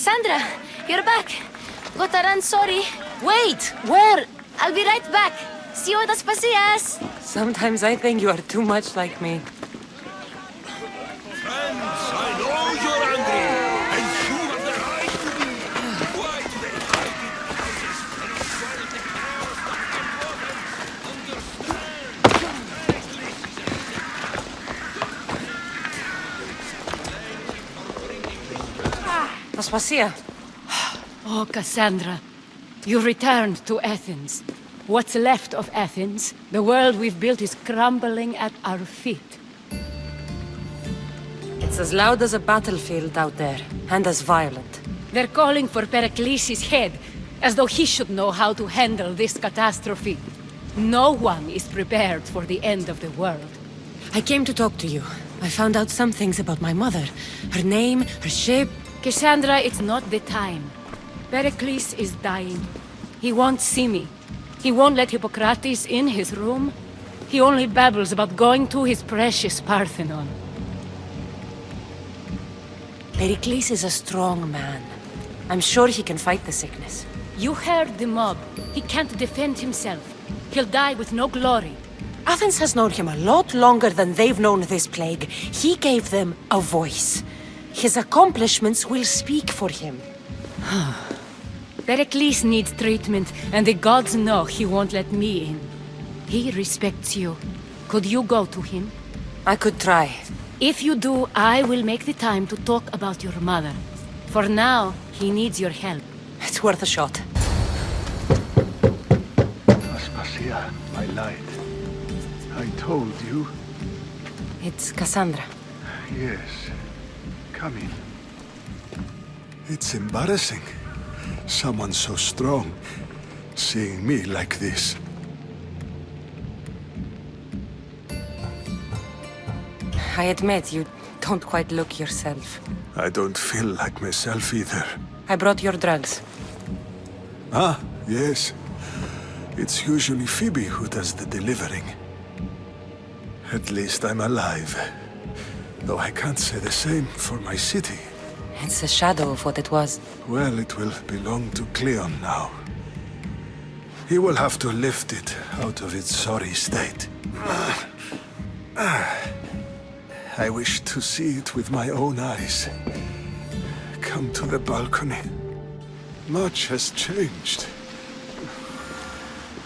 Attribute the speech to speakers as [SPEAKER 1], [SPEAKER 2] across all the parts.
[SPEAKER 1] Cassandra, you're back. Gotta run, sorry.
[SPEAKER 2] Wait! Where?
[SPEAKER 1] I'll be right back. See you at Aspasias.
[SPEAKER 2] Sometimes I think you are too much like me.
[SPEAKER 3] Friends, I know you're angry, and you have the right to be. Why do they hide in houses and violently chaos?
[SPEAKER 2] Aspasia.
[SPEAKER 4] Oh, Cassandra, you returned to Athens. What's left of Athens, the world we've built is crumbling at our feet.
[SPEAKER 2] It's as loud as a battlefield out there, and as violent.
[SPEAKER 4] They're calling for Pericles' head, as though he should know how to handle this catastrophe. No one is prepared for the end of the world.
[SPEAKER 2] I came to talk to you. I found out some things about my mother. Her name, her shape...
[SPEAKER 4] Cassandra, it's not the time. Pericles is dying. He won't see me. He won't let Hippocrates in his room. He only babbles about going to his precious Parthenon.
[SPEAKER 2] Pericles is a strong man. I'm sure he can fight the sickness.
[SPEAKER 4] You heard the mob. He can't defend himself. He'll die with no glory.
[SPEAKER 2] Athens has known him a lot longer than they've known this plague. He gave them a voice. His accomplishments will speak for him.
[SPEAKER 4] Pericles needs treatment, and the gods know he won't let me in. He respects you. Could you go to him?
[SPEAKER 2] I could try.
[SPEAKER 4] If you do, I will make the time to talk about your mother. For now, he needs your help.
[SPEAKER 2] It's worth a shot.
[SPEAKER 5] Aspasia, my light. I told you.
[SPEAKER 2] It's Cassandra.
[SPEAKER 5] Yes. Come in. It's embarrassing. Someone so strong, seeing me like this.
[SPEAKER 2] I admit, you don't quite look yourself.
[SPEAKER 5] I don't feel like myself either.
[SPEAKER 2] I brought your drugs.
[SPEAKER 5] Ah, yes. It's usually Phoebe who does the delivering. At least I'm alive. Though I can't say the same for my city.
[SPEAKER 2] It's a shadow of what it was.
[SPEAKER 5] Well, it will belong to Cleon now. He will have to lift it out of its sorry state. I wish to see it with my own eyes. Come to the balcony. Much has changed.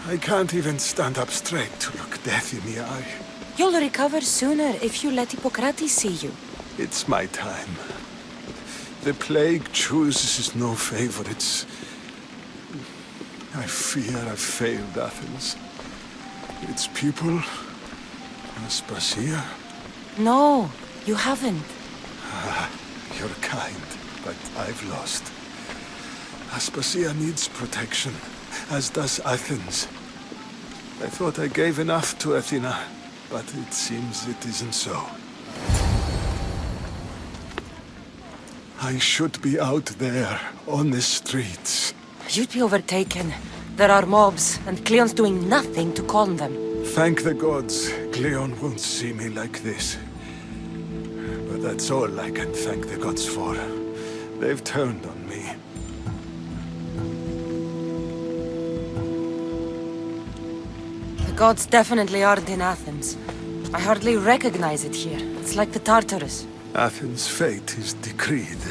[SPEAKER 5] I can't even stand up straight to look death in the eye.
[SPEAKER 2] You'll recover sooner if you let Hippocrates see you.
[SPEAKER 5] It's my time. The plague chooses no favorites. I fear I've failed Athens. Its people, Aspasia.
[SPEAKER 2] No, you haven't.
[SPEAKER 5] You're kind, but I've lost. Aspasia needs protection, as does Athens. I thought I gave enough to Athena, but it seems it isn't so. I should be out there, on the streets.
[SPEAKER 2] You'd be overtaken. There are mobs, and Cleon's doing nothing to calm them.
[SPEAKER 5] Thank the gods, Cleon won't see me like this. But that's all I can thank the gods for. They've turned on me.
[SPEAKER 2] The gods definitely aren't in Athens. I hardly recognize it here. It's like the Tartarus.
[SPEAKER 5] Athens' fate is decreed.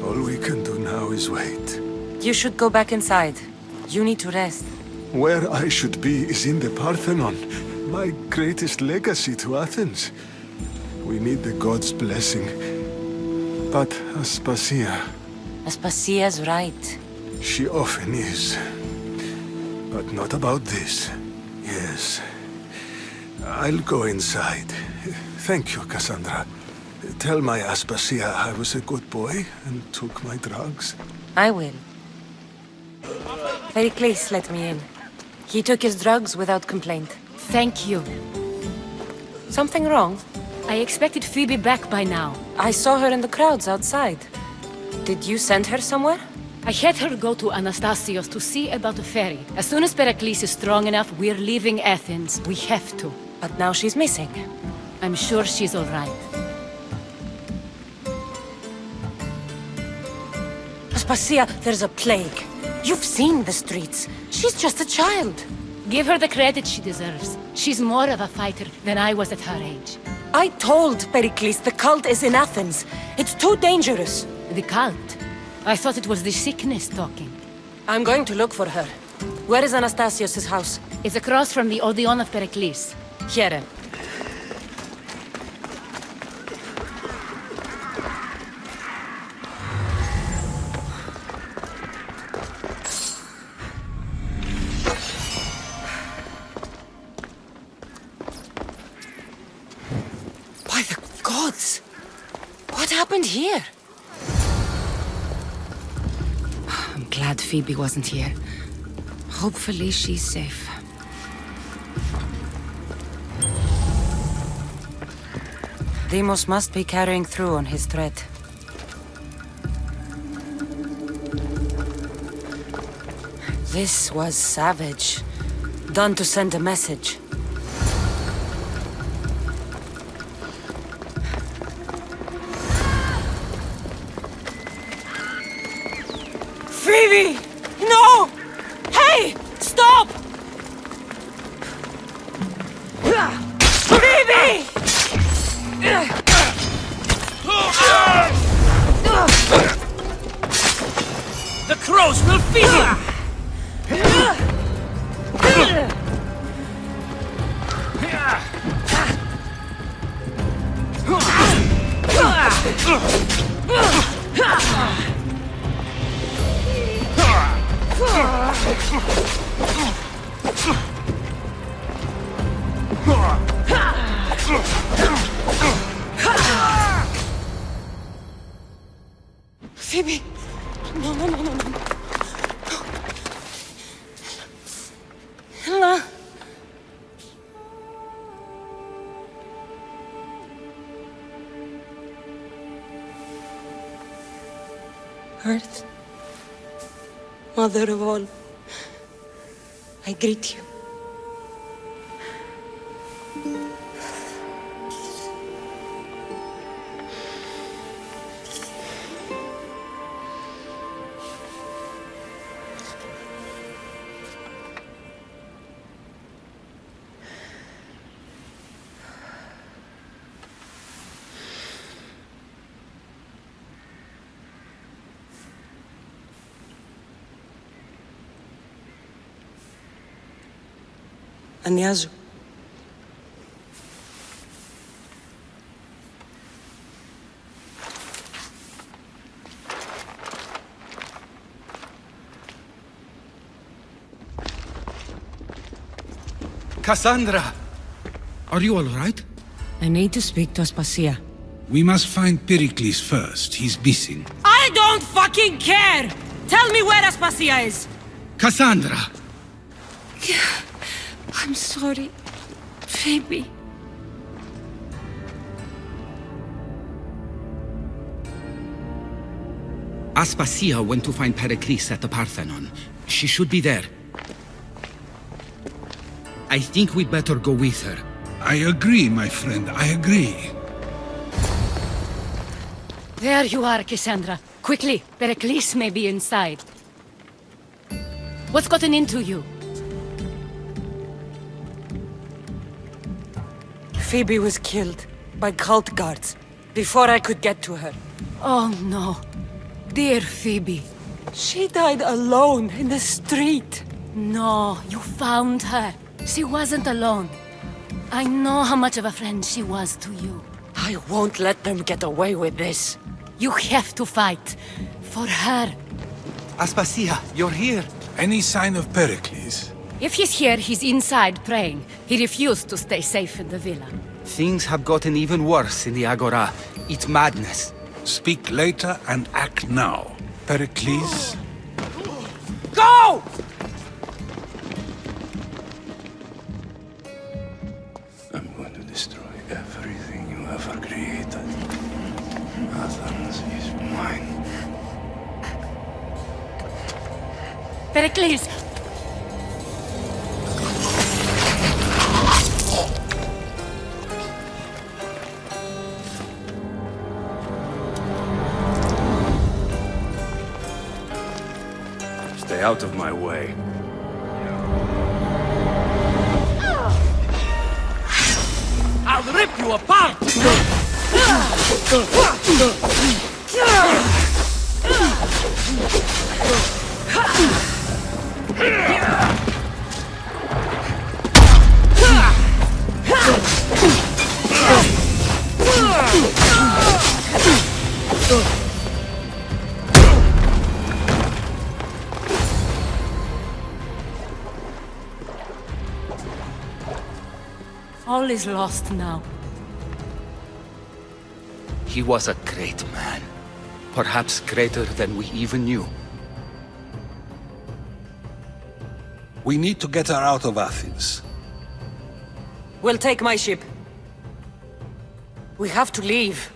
[SPEAKER 5] All we can do now is wait.
[SPEAKER 2] You should go back inside. You need to rest.
[SPEAKER 5] Where I should be is in the Parthenon, my greatest legacy to Athens. We need the gods' blessing. But Aspasia...
[SPEAKER 2] Aspasia's right.
[SPEAKER 5] She often is. But not about this. Yes. I'll go inside. Thank you, Cassandra. Tell my Aspasia I was a good boy and took my drugs.
[SPEAKER 2] I will. Pericles let me in. He took his drugs without complaint.
[SPEAKER 4] Thank you.
[SPEAKER 2] Something wrong?
[SPEAKER 4] I expected Phoebe back by now.
[SPEAKER 2] I saw her in the crowds outside. Did you send her somewhere?
[SPEAKER 4] I had her go to Anastasios to see about a ferry. As soon as Pericles is strong enough, we're leaving Athens. We have to.
[SPEAKER 2] But now she's missing.
[SPEAKER 4] I'm sure she's all right.
[SPEAKER 2] Aspasia, there's a plague. You've seen the streets. She's just a child.
[SPEAKER 4] Give her the credit she deserves. She's more of a fighter than I was at her age.
[SPEAKER 2] I told Pericles the cult is in Athens. It's too dangerous.
[SPEAKER 4] The cult? I thought it was the sickness talking.
[SPEAKER 2] I'm going to look for her. Where is Anastasios' house?
[SPEAKER 4] It's across from the Odeon of Pericles.
[SPEAKER 2] Here. By the gods! What happened here? I'm glad Phoebe wasn't here. Hopefully she's safe. Demos must be carrying through on his threat. This was savage. Done to send a message. Phoebe! No! Hey! Stop! Phoebe!
[SPEAKER 3] The crows will feed him!
[SPEAKER 2] Phoebe! No, no, no, no, no. Helena! Earth, Mother of all, I greet you. Ανιάζω.
[SPEAKER 6] Cassandra! Are you all right?
[SPEAKER 2] I need to speak to Aspasia.
[SPEAKER 7] We must find Pericles first. He's missing.
[SPEAKER 2] I don't fucking care! Tell me where Aspasia is!
[SPEAKER 6] Cassandra!
[SPEAKER 2] I'm sorry, Phoebe.
[SPEAKER 6] Aspasia went to find Pericles at the Parthenon. She should be there. I think we'd better go with her.
[SPEAKER 7] I agree, my friend. I agree.
[SPEAKER 4] There you are, Cassandra. Quickly, Pericles may be inside. What's gotten into you?
[SPEAKER 2] Phoebe was killed by cult guards before I could get to her.
[SPEAKER 4] Oh no. Dear Phoebe.
[SPEAKER 2] She died alone in the street.
[SPEAKER 4] No, you found her. She wasn't alone. I know how much of a friend she was to you.
[SPEAKER 2] I won't let them get away with this.
[SPEAKER 4] You have to fight. For her.
[SPEAKER 6] Aspasia, you're here.
[SPEAKER 7] Any sign of Pericles?
[SPEAKER 4] If he's here, he's inside praying. He refused to stay safe in the villa.
[SPEAKER 6] Things have gotten even worse in the Agora. It's madness.
[SPEAKER 7] Speak later and act now. Pericles?
[SPEAKER 2] Go!
[SPEAKER 5] I'm going to destroy everything you ever created. Athens is mine.
[SPEAKER 4] Pericles!
[SPEAKER 3] out of my way.
[SPEAKER 8] I'll rip you apart!
[SPEAKER 4] All is lost now.
[SPEAKER 6] He was a great man. Perhaps greater than we even knew.
[SPEAKER 7] We need to get her out of Athens.
[SPEAKER 2] We'll take my ship. We have to leave.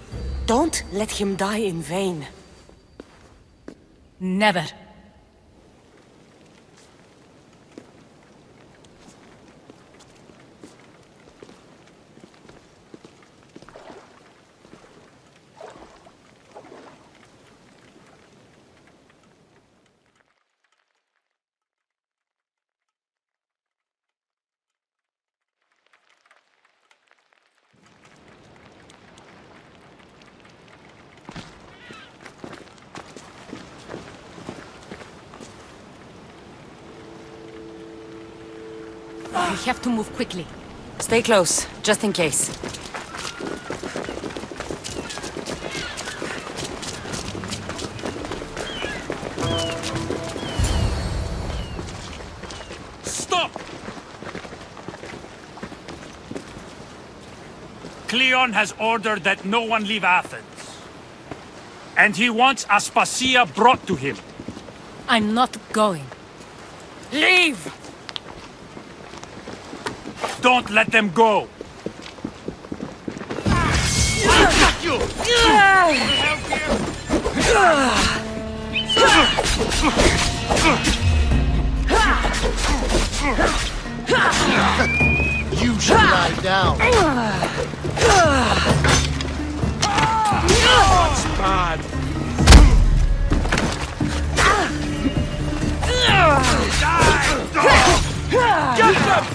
[SPEAKER 2] Don't let him die in vain.
[SPEAKER 4] Never. We have to move quickly.
[SPEAKER 2] Stay close, just in case.
[SPEAKER 8] Stop! Cleon has ordered that no one leave Athens. And he wants Aspasia brought to him.
[SPEAKER 4] I'm not going.
[SPEAKER 2] Leave!
[SPEAKER 8] Don't let them go!
[SPEAKER 9] You should lie down.
[SPEAKER 8] What's bad? Get them!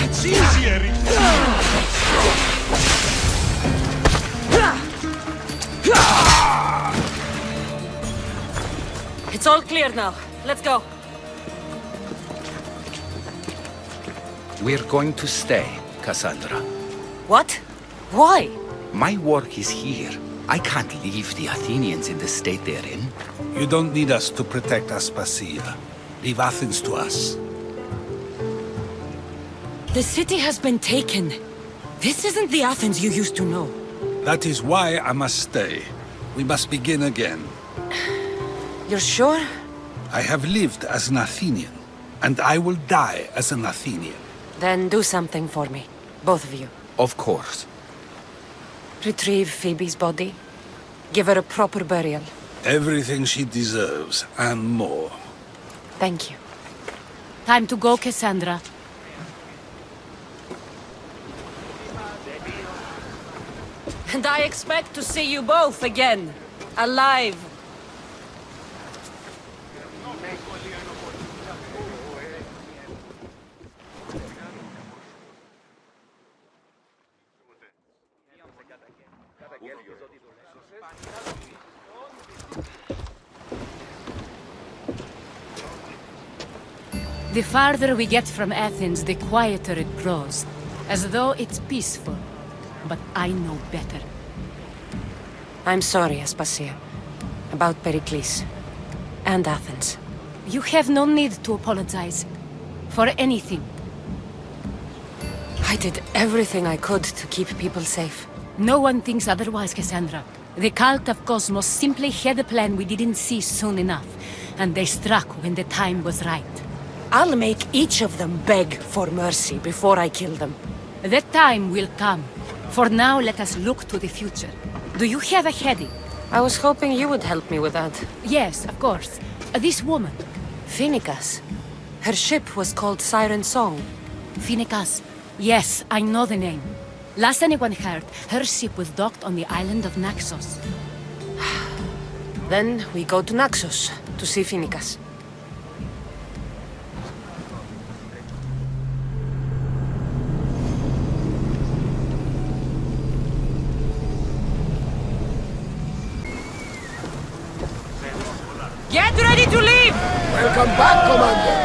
[SPEAKER 8] It's easier.
[SPEAKER 2] It's all clear now. Let's go.
[SPEAKER 6] We're going to stay, Cassandra.
[SPEAKER 2] What? Why?
[SPEAKER 6] My work is here. I can't leave the Athenians in the state they're in.
[SPEAKER 7] You don't need us to protect Aspasia. Leave Athens to us.
[SPEAKER 2] The city has been taken. This isn't the Athens you used to know.
[SPEAKER 7] That is why I must stay. We must begin again.
[SPEAKER 2] You're sure?
[SPEAKER 7] I have lived as an Athenian, and I will die as an Athenian.
[SPEAKER 2] Then do something for me. Both of you.
[SPEAKER 6] Of course.
[SPEAKER 2] Retrieve Phoebe's body. Give her a proper burial.
[SPEAKER 7] Everything she deserves, and more.
[SPEAKER 2] Thank you.
[SPEAKER 4] Time to go, Cassandra.
[SPEAKER 2] And I expect to see you both again. Alive.
[SPEAKER 4] The farther we get from Athens, the quieter it grows. As though it's peaceful. But I know better.
[SPEAKER 2] I'm sorry, Aspasia. About Pericles. And Athens.
[SPEAKER 4] You have no need to apologize. For anything.
[SPEAKER 2] I did everything I could to keep people safe.
[SPEAKER 4] No one thinks otherwise, Cassandra. The cult of Cosmos simply had a plan we didn't see soon enough, and they struck when the time was right.
[SPEAKER 2] I'll make each of them beg for mercy before I kill them.
[SPEAKER 4] That time will come. For now, let us look to the future. Do you have a heading?
[SPEAKER 2] I was hoping you would help me with that.
[SPEAKER 4] Yes, of course. This woman.
[SPEAKER 2] Finicas. Her ship was called Siren Song.
[SPEAKER 4] Finicas. Yes, I know the name. Last anyone heard, her ship was docked on the island of Naxos.
[SPEAKER 2] Then we go to Naxos to see Finicas.
[SPEAKER 4] Get ready to leave!
[SPEAKER 3] Welcome back, Commander.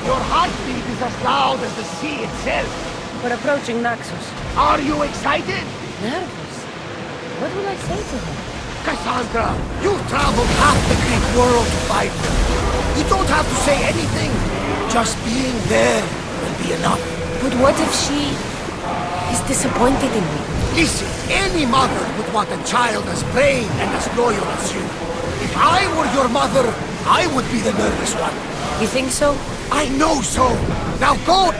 [SPEAKER 3] Your heartbeat is as loud as the sea itself.
[SPEAKER 2] We're approaching Naxos.
[SPEAKER 3] Are you excited?
[SPEAKER 2] Nervous? What will I say to her?
[SPEAKER 3] Cassandra, you've traveled half the Greek world to find them. You don't have to say anything. Just being there will be enough.
[SPEAKER 2] But what if she is disappointed in me?
[SPEAKER 3] Listen, any mother would want a child as brave and as loyal as you. If I were your mother, I would be the nervous one.
[SPEAKER 2] You think so?
[SPEAKER 3] I know so. Now go!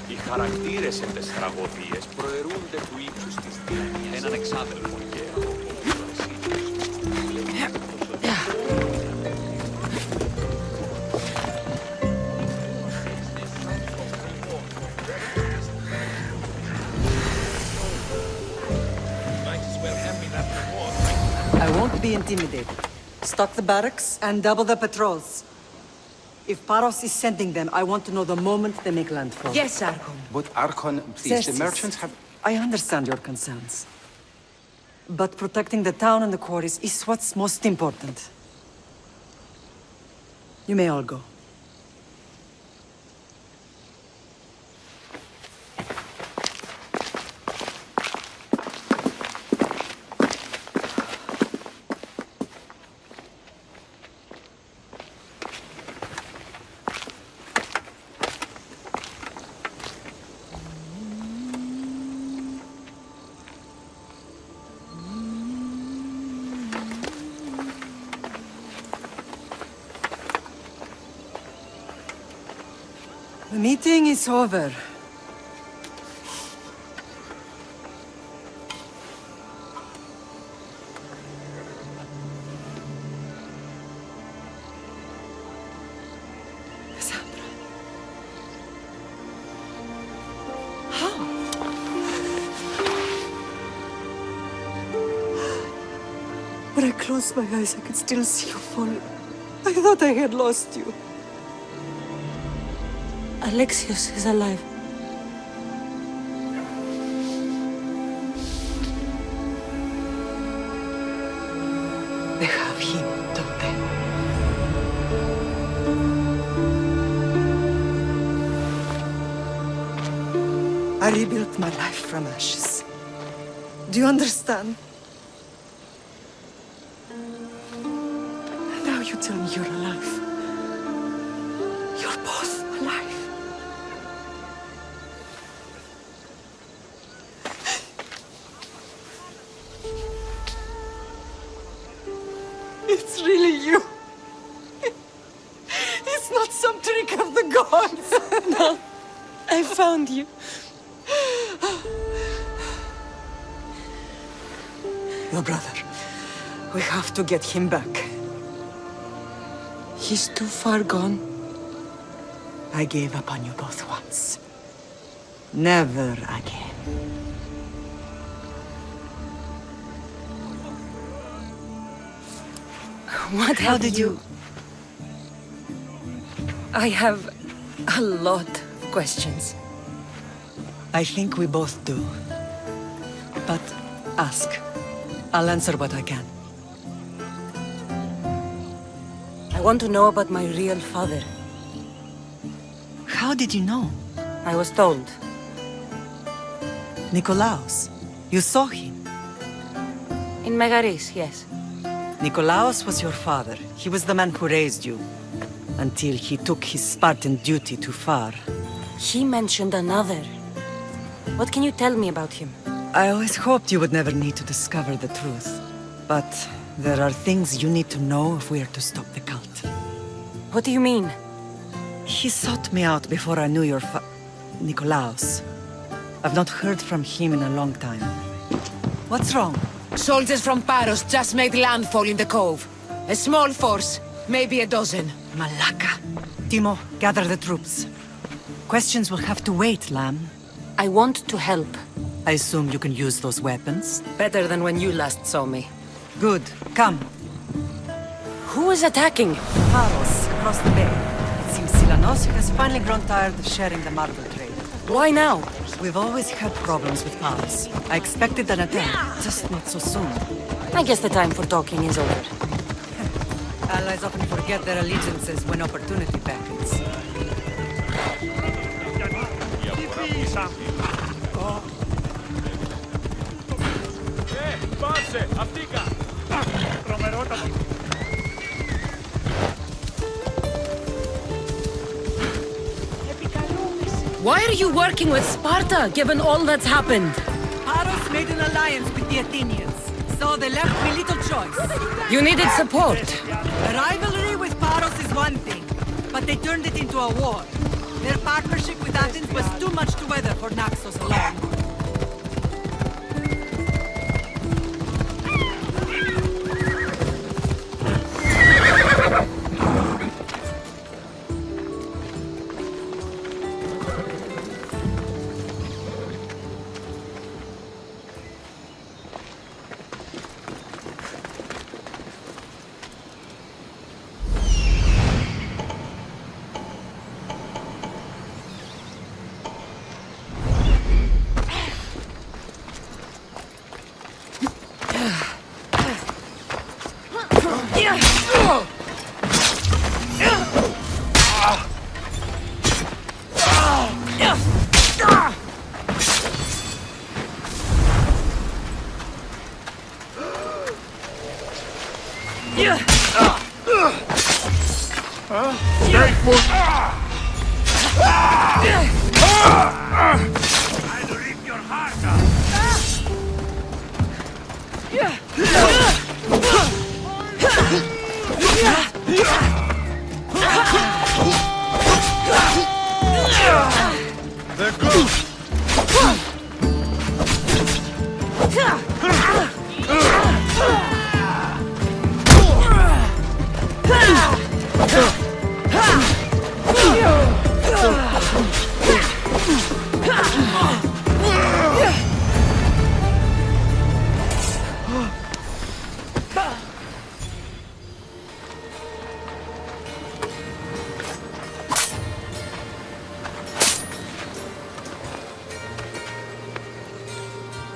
[SPEAKER 9] Οι χαρακτήρες σε τις τραγωδίες προαιρούνται του ύψους της τύχης. Έναν εξάδελφο γέρο,
[SPEAKER 10] I won't be intimidated. Stock the barracks and double the patrols. If Paros is sending them, I want to know the moment they make landfall.
[SPEAKER 2] Yes, Archon.
[SPEAKER 11] But Archon, please, the
[SPEAKER 10] Xerxes,
[SPEAKER 11] merchants have...
[SPEAKER 10] I understand your concerns. But protecting the town and the quarries is what's most important. You may all go. The meeting is over. Cassandra. How? When I closed my eyes, I could still see you falling. I thought I had lost you.
[SPEAKER 2] Alexios is alive.
[SPEAKER 10] They have him, don't they? I rebuilt my life from ashes. Do you understand? And now you tell me you're alive. You're both alive. It's really you.
[SPEAKER 2] I found you.
[SPEAKER 10] Your brother. We have to get him back.
[SPEAKER 2] He's too far gone.
[SPEAKER 10] I gave up on you both once. Never again.
[SPEAKER 2] What
[SPEAKER 10] How did you...
[SPEAKER 2] I have a lot of questions.
[SPEAKER 10] I think we both do. But ask. I'll answer what I can.
[SPEAKER 2] I want to know about my real father.
[SPEAKER 10] How did you know?
[SPEAKER 2] I was told.
[SPEAKER 10] Nikolaos. You saw him.
[SPEAKER 2] In Megaris, yes.
[SPEAKER 10] Nikolaos was your father. He was the man who raised you. Until he took his Spartan duty too far.
[SPEAKER 2] He mentioned another. What can you tell me about him?
[SPEAKER 10] I always hoped you would never need to discover the truth. But there are things you need to know if we are to stop the cult.
[SPEAKER 2] What do you mean?
[SPEAKER 10] He sought me out before I knew your Nikolaos. I've not heard from him in a long time. What's wrong?
[SPEAKER 11] Soldiers from Paros just made landfall in the cove. A small force, maybe a dozen.
[SPEAKER 10] Malaka. Timo, gather the troops. Questions will have to wait, Lamb.
[SPEAKER 2] I want to help.
[SPEAKER 10] I assume you can use those weapons?
[SPEAKER 2] Better than when you last saw me.
[SPEAKER 10] Good. Come.
[SPEAKER 2] Who is attacking?
[SPEAKER 10] Paros, across the bay. It seems Silanos has finally grown tired of sharing the marble trade.
[SPEAKER 2] Why now?
[SPEAKER 10] We've always had problems with Paros. I expected an attack, just not so soon.
[SPEAKER 2] I guess the time for talking is over.
[SPEAKER 10] Allies often forget their allegiances when opportunity beckons.
[SPEAKER 2] Why are you working with Sparta, given all that's happened?
[SPEAKER 10] Paros made an alliance with the Athenians, so they left me little choice.
[SPEAKER 2] You needed support.
[SPEAKER 10] A rivalry with Paros is one thing, but they turned it into a war. Their partnership with Athens was too much to weather for Naxos alone.
[SPEAKER 8] Stay put! I'll rip your heart out!
[SPEAKER 5] They're good!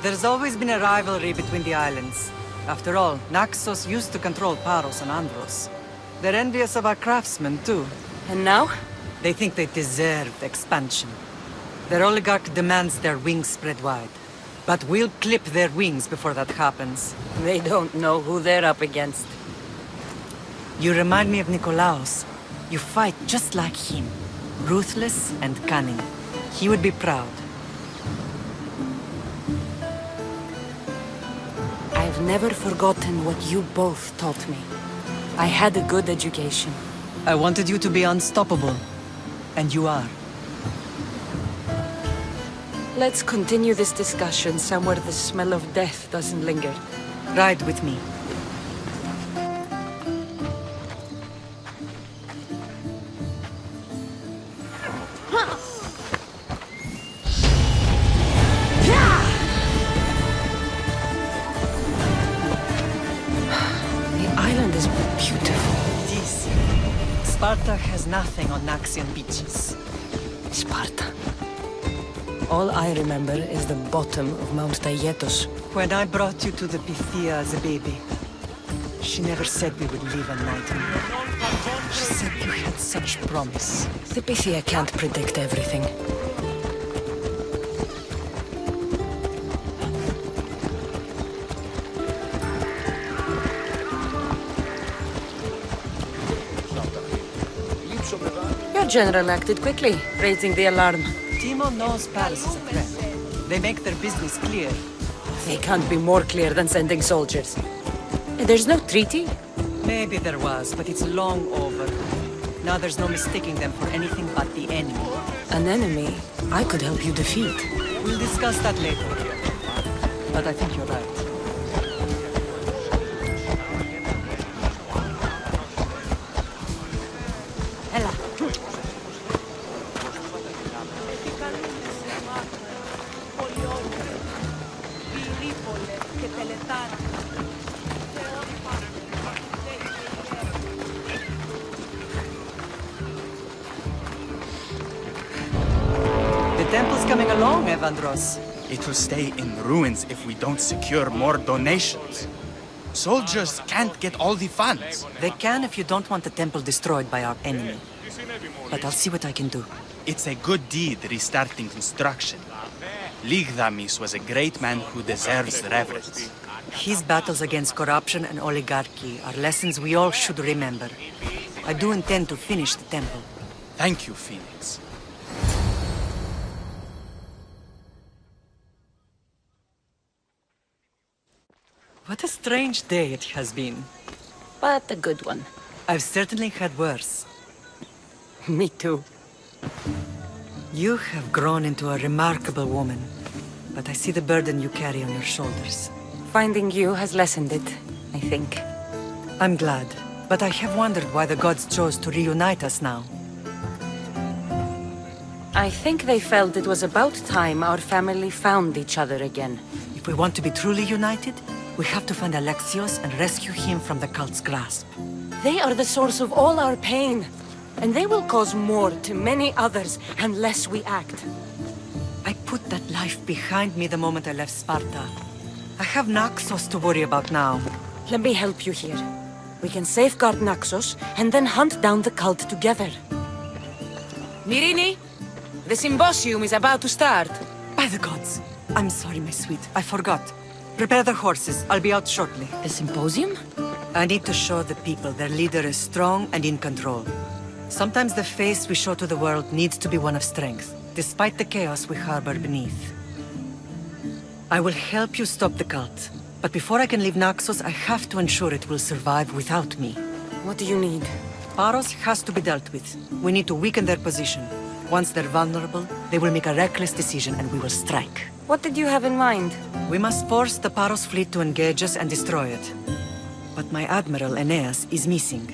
[SPEAKER 10] There's always been a rivalry between the islands. After all, Naxos used to control Paros and Andros. They're envious of our craftsmen, too.
[SPEAKER 2] And now?
[SPEAKER 10] They think they deserve expansion. Their oligarch demands their wings spread wide. But we'll clip their wings before that happens.
[SPEAKER 2] They don't know who they're up against.
[SPEAKER 10] You remind me of Nikolaos. You fight just like him. Ruthless and cunning. He would be proud.
[SPEAKER 2] I've never forgotten what you both taught me. I had a good education.
[SPEAKER 10] I wanted you to be unstoppable. And you are.
[SPEAKER 2] Let's continue this discussion somewhere the smell of death doesn't linger.
[SPEAKER 10] Ride with me.
[SPEAKER 2] The island is beautiful.
[SPEAKER 10] It is. Sparta has nothing on Naxian beaches.
[SPEAKER 2] Sparta. All I remember is the bottom of Mount Taygetos.
[SPEAKER 10] When I brought you to the Pythia as a baby, she never said we would live a nightmare. She said you had such promise.
[SPEAKER 2] The Pythia can't predict everything. Your general acted quickly, raising the alarm.
[SPEAKER 10] Timo knows Paris is a threat. They make their business clear.
[SPEAKER 2] They can't be more clear than sending soldiers. There's no treaty?
[SPEAKER 10] Maybe there was, but it's long over. Now there's no mistaking them for anything but the enemy.
[SPEAKER 2] An enemy I could help you defeat.
[SPEAKER 10] We'll discuss that later. But I think you're right. Ella. The temple's coming along, Evandros.
[SPEAKER 12] It will stay in ruins if we don't secure more donations. Soldiers can't get all the funds.
[SPEAKER 10] They can if you don't want the temple destroyed by our enemy. But I'll see what I can do.
[SPEAKER 12] It's a good deed restarting construction. Ligdamis was a great man who deserves reverence.
[SPEAKER 10] His battles against corruption and oligarchy are lessons we all should remember. I do intend to finish the temple.
[SPEAKER 12] Thank you, Phoenix.
[SPEAKER 10] What a strange day it has been.
[SPEAKER 2] But a good one.
[SPEAKER 10] I've certainly had worse.
[SPEAKER 2] Me too.
[SPEAKER 10] You have grown into a remarkable woman, but I see the burden you carry on your shoulders.
[SPEAKER 2] Finding you has lessened it, I think.
[SPEAKER 10] I'm glad, but I have wondered why the gods chose to reunite us now.
[SPEAKER 2] I think they felt it was about time our family found each other again.
[SPEAKER 10] If we want to be truly united, we have to find Alexios and rescue him from the cult's grasp.
[SPEAKER 2] They are the source of all our pain, and they will cause more to many others unless we act.
[SPEAKER 10] I put that life behind me the moment I left Sparta. I have Naxos to worry about now.
[SPEAKER 2] Let me help you here. We can safeguard Naxos and then hunt down the cult together.
[SPEAKER 11] Mirini, the symposium is about to start.
[SPEAKER 10] By the gods! I'm sorry, my sweet. I forgot. Prepare the horses. I'll be out shortly.
[SPEAKER 2] The symposium?
[SPEAKER 10] I need to show the people their leader is strong and in control. Sometimes the face we show to the world needs to be one of strength, despite the chaos we harbor beneath. I will help you stop the cult, but before I can leave Naxos, I have to ensure it will survive without me.
[SPEAKER 2] What do you need?
[SPEAKER 10] Paros has to be dealt with. We need to weaken their position. Once they're vulnerable, they will make a reckless decision and we will strike.
[SPEAKER 2] What did you have in mind?
[SPEAKER 10] We must force the Paros fleet to engage us and destroy it. But my admiral, Aeneas, is missing.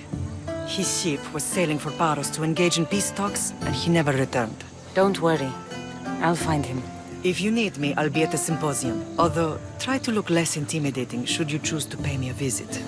[SPEAKER 10] His ship was sailing for Paros to engage in peace talks, and he never returned.
[SPEAKER 2] Don't worry. I'll find him.
[SPEAKER 10] If you need me, I'll be at the symposium. Although, try to look less intimidating should you choose to pay me a visit.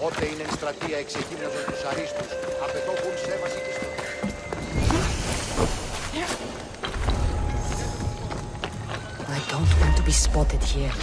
[SPEAKER 3] Ότε είναι εκστρατεία εξεγύμναζον τους αρίστους, απαιτώχουν σέβαση και στο...
[SPEAKER 2] I don't want to be spotted here.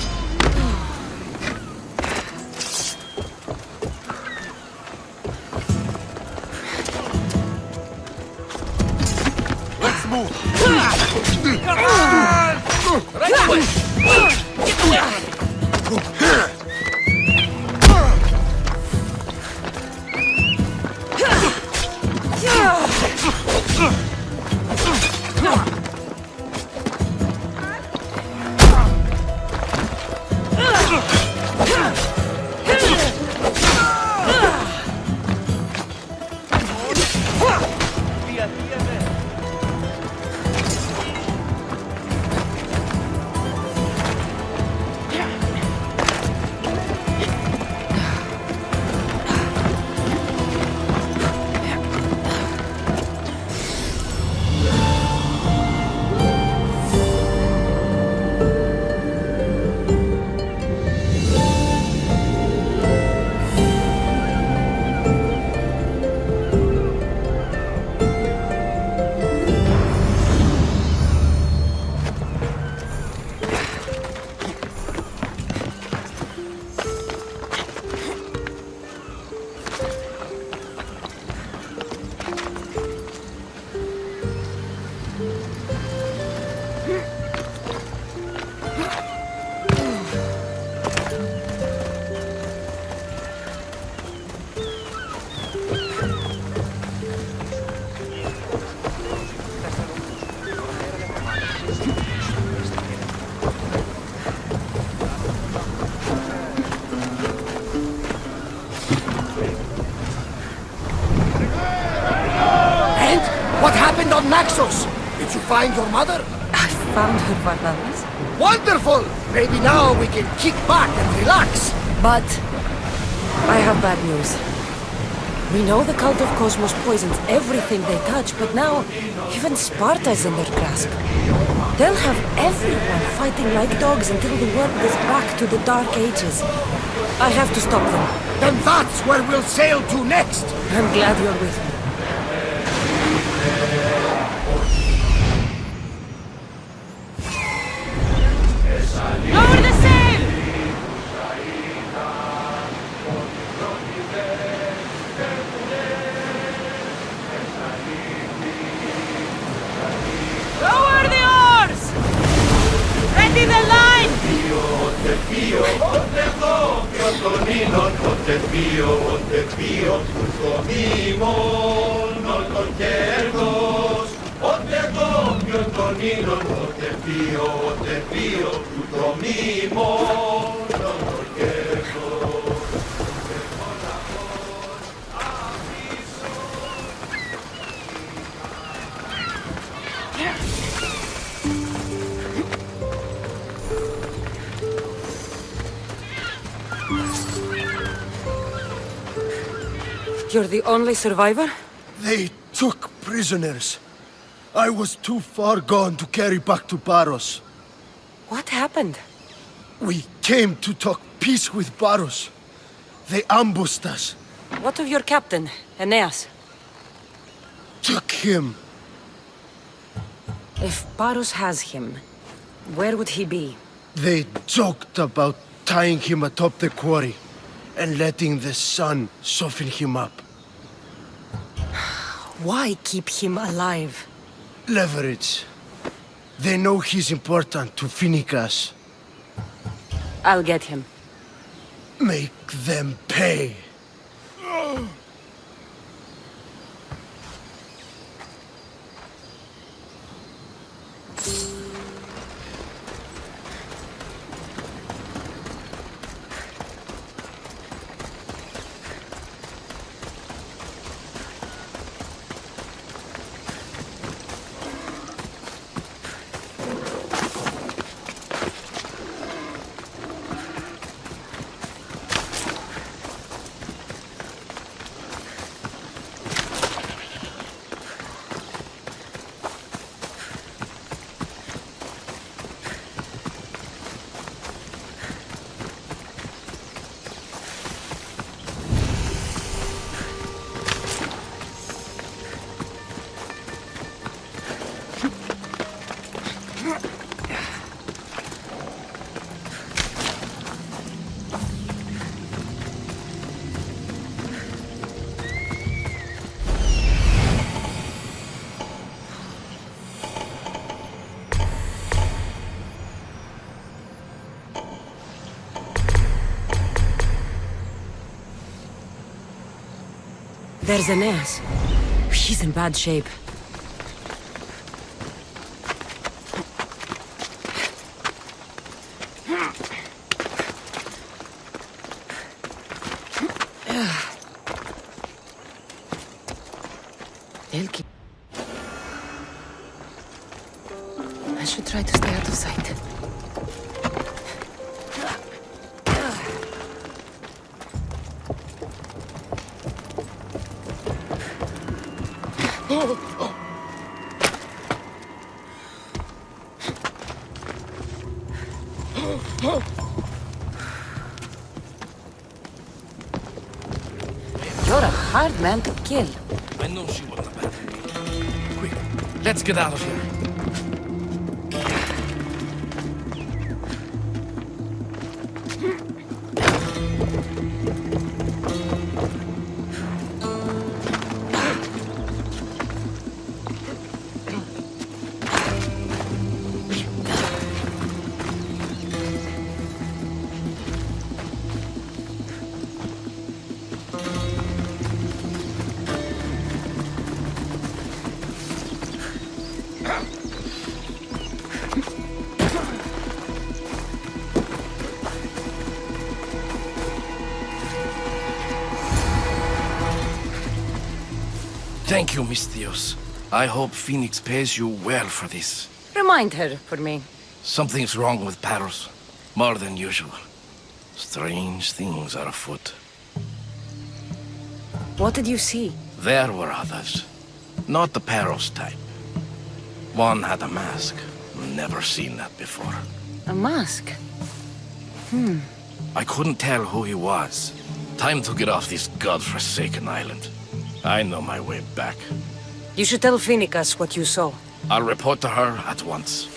[SPEAKER 3] What happened on Naxos? Did you find your mother?
[SPEAKER 2] I found her, Barnabas.
[SPEAKER 3] Wonderful! Maybe now we can kick back and relax.
[SPEAKER 2] But I have bad news. We know the cult of Cosmos poisons everything they touch, but now even Sparta is in their grasp. They'll have everyone fighting like dogs until the world is back to the Dark Ages. I have to stop them.
[SPEAKER 3] Then that's where we'll sail to next.
[SPEAKER 2] I'm glad you're with me.
[SPEAKER 4] Lower the sail! Lower the oars! Ready the line!
[SPEAKER 2] You're the only survivor?
[SPEAKER 3] They took prisoners. I was too far gone to carry back to Paros.
[SPEAKER 2] What happened?
[SPEAKER 3] We came to talk peace with Paros. They ambushed us.
[SPEAKER 2] What of your captain, Aeneas?
[SPEAKER 3] Took him.
[SPEAKER 2] If Paros has him, where would he be?
[SPEAKER 3] They joked about tying him atop the quarry and letting the sun soften him up.
[SPEAKER 2] Why keep him alive?
[SPEAKER 3] Leverage. They know he's important to Finicas.
[SPEAKER 2] I'll get him.
[SPEAKER 3] Make them pay.
[SPEAKER 2] There's Aeneas. He's in bad shape. They'll keep... I should try to stay out of sight. You're a hard man to kill.
[SPEAKER 13] I know she wasn't a bad thing. Quick, let's get out of here. Thank you, Miss Theos. I hope Phoenix pays you well for this.
[SPEAKER 2] Remind her for me.
[SPEAKER 13] Something's wrong with Paros. More than usual. Strange things are afoot.
[SPEAKER 2] What did you see?
[SPEAKER 13] There were others. Not the Paros type. One had a mask. Never seen that before.
[SPEAKER 2] A mask?
[SPEAKER 13] I couldn't tell who he was. Time to get off this godforsaken island. I know my way back.
[SPEAKER 2] You should tell Phoenix what you saw.
[SPEAKER 13] I'll report to her at once.